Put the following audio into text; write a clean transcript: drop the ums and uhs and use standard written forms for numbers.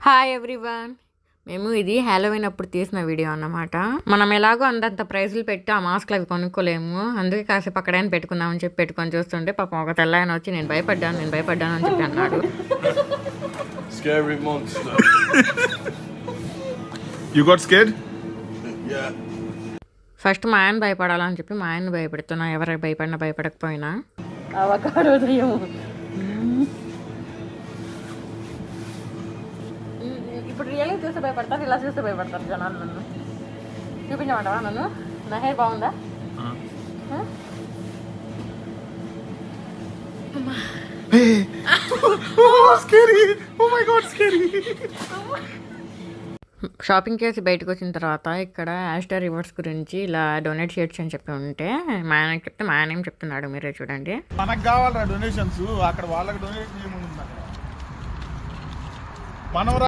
Hi everyone. మేము ఇది Halloween అప్పుడు తీసిన వీడియో అన్నమాట. మనం ఎలాగో అంతంత ప్రైజులు పెట్టి ఆ మాస్క్లు అవి కొనుక్కోలేము, అందుకే కాసేపు అక్కడైనా పెట్టుకుందామని చెప్పి పెట్టుకొని చూస్తుంటే పాపం ఒక తెల్లాయన వచ్చి నేను భయపడ్డాను అని చెప్పి అన్నాడు. Scary monster. You got scared? Yeah. First మా ఆయన భయపడాలని చెప్పి మా ఆయన భయపెడుతున్నా, ఎవరు భయపడినా భయపడకపోయినా. ఇప్పుడు రియల్గా చూస్తే భయపడతారు, ఇలా చూస్తే భయపడతారు జనాలు. నన్ను చూపించమంటావా? నన్ను నా హెయిర్ బాగుందా? Hey! Oh, scary! Oh my God, scary! Shopping చేసి బయటకు వచ్చిన తర్వాత ఇక్కడ యాస్టర్ రివర్స్ గురించి ఇలా డొనేట్ చేయొచ్చు అని చెప్పి ఉంటే మా ఆయనకి చెప్తే మా ఆయన ఏం చెప్తున్నాడు మీరే చూడండి. మనకు కావాలరా డొనేషన్స్, అక్కడ వాళ్ళకి డొనేట్ చేయమని